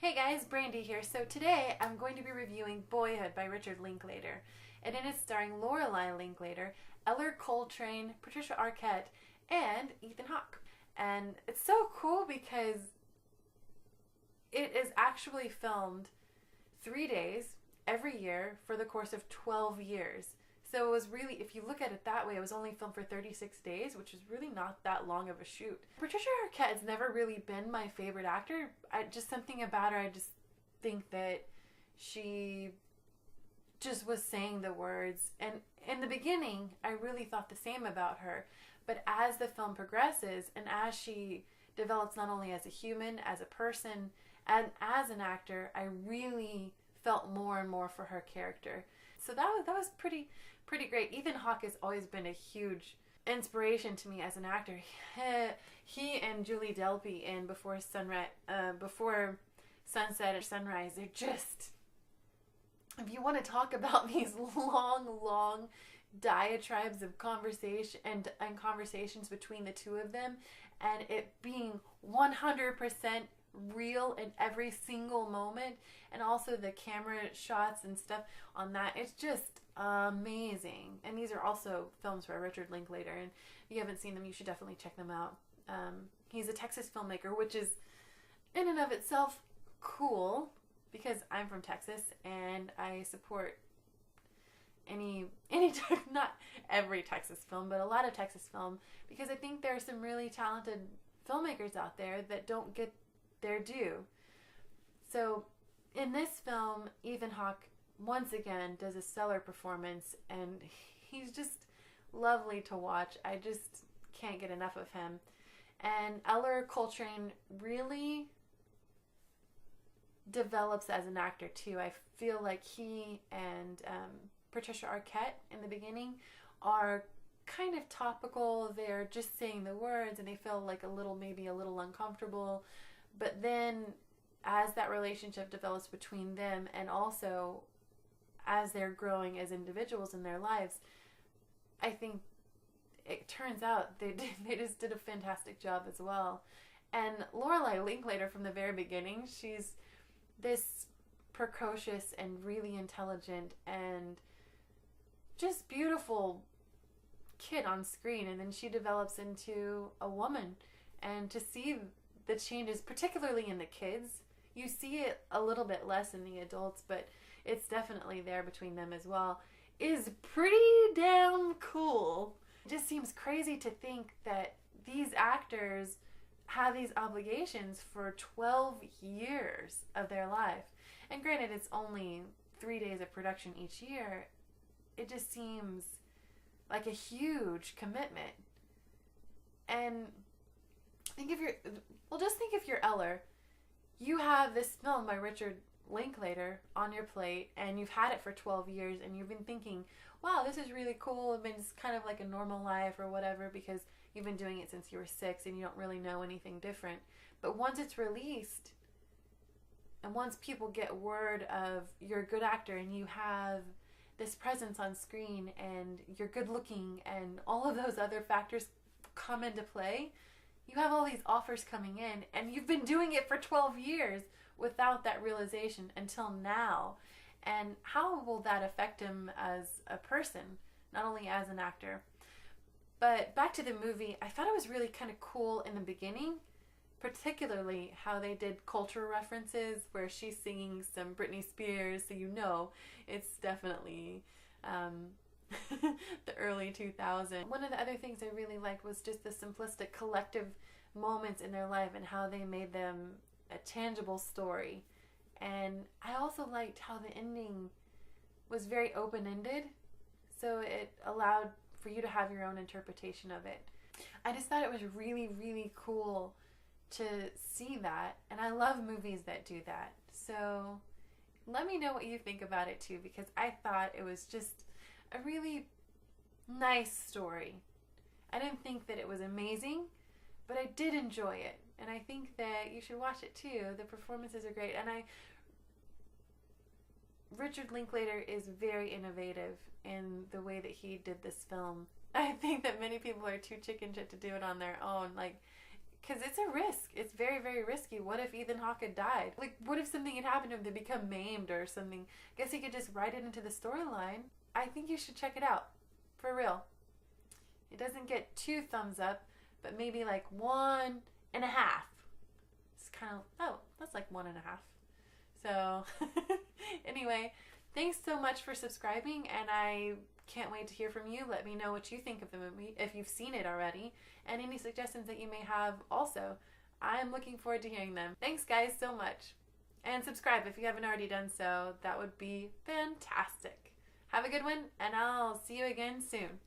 Hey guys, Brandi here. So today I'm going to be reviewing Boyhood by Richard Linklater. And it is starring Lorelei Linklater, Ellar Coltrane, Patricia Arquette, and Ethan Hawke. And it's so cool because it is actually filmed 3 days every year for the course of 12 years. So it was really, if you look at it that way, it was only filmed for 36 days, which is really not that long of a shoot. Patricia Arquette has never really been my favorite actor. Just something about her, I just think that she just was saying the words. And in the beginning, I really thought the same about her. But as the film progresses and as she develops not only as a human, as a person, and as an actor, I really felt more and more for her character. So that was pretty great. Ethan Hawke has always been a huge inspiration to me as an actor. He and Julie Delpy in Before Sunset or Sunrise, they're just, if you want to talk about these long diatribes of conversation and conversations between the two of them, and it being 100% real in every single moment, and also the camera shots and stuff on that, it's just amazing. And these are also films by Richard Linklater, and if you haven't seen them, you should definitely check them out. He's a Texas filmmaker, which is in and of itself cool because I'm from Texas and I support any not every Texas film, but a lot of Texas film, because I think there are some really talented filmmakers out there that don't get their due. So in this film, Ethan Hawke once again does a stellar performance, and he's just lovely to watch. I just can't get enough of him. And Ellar Coltrane really develops as an actor too. I feel like he and Patricia Arquette in the beginning are kind of topical. They're just saying the words and they feel like maybe a little uncomfortable. But then as that relationship develops between them, and also as they're growing as individuals in their lives, I think it turns out they just did a fantastic job as well. And Lorelei Linklater, from the very beginning, she's this precocious and really intelligent and just beautiful kid on screen, and then she develops into a woman. And to see the changes, particularly in the kids, you see it a little bit less in the adults, but it's definitely there between them as well, is pretty damn cool. It just seems crazy to think that these actors have these obligations for 12 years of their life. And granted, it's only 3 days of production each year. It just seems like a huge commitment. And think if you're Ellar, you have this film by Richard Linklater on your plate, and you've had it for 12 years, and you've been thinking, wow, this is really cool. It's been kind of like a normal life or whatever, because you've been doing it since you were 6 and you don't really know anything different. But once it's released, and once people get word of you're a good actor and you have this presence on screen and you're good looking and all of those other factors come into play, you have all these offers coming in, and you've been doing it for 12 years without that realization until now. And how will that affect him as a person, not only as an actor? But back to the movie, I thought it was really kind of cool in the beginning, particularly how they did cultural references where she's singing some Britney Spears, so you know it's definitely the early 2000s. One of the other things I really liked was just the simplistic collective moments in their life and how they made them a tangible story. And I also liked how the ending was very open-ended, so it allowed for you to have your own interpretation of it. I just thought it was really cool to see that, and I love movies that do that. So let me know what you think about it too, because I thought it was just a really nice story. I didn't think that it was amazing, but I did enjoy it, and I think that you should watch it too. The performances are great, and Richard Linklater is very innovative in the way that he did this film. I think that many people are too chicken shit to do it on their own. Like, Because it's a risk. It's very, very risky. What if Ethan Hawke had died? Like, what if something had happened to him? They become maimed or something? I guess he could just write it into the storyline. I think you should check it out. For real. It doesn't get 2 thumbs up, but maybe like 1.5. It's kind of, oh, that's like 1.5. So, anyway, thanks so much for subscribing, and I can't wait to hear from you. Let me know what you think of the movie, if you've seen it already, and any suggestions that you may have also. I'm looking forward to hearing them. Thanks, guys, so much. And subscribe if you haven't already done so. That would be fantastic. Have a good one, and I'll see you again soon.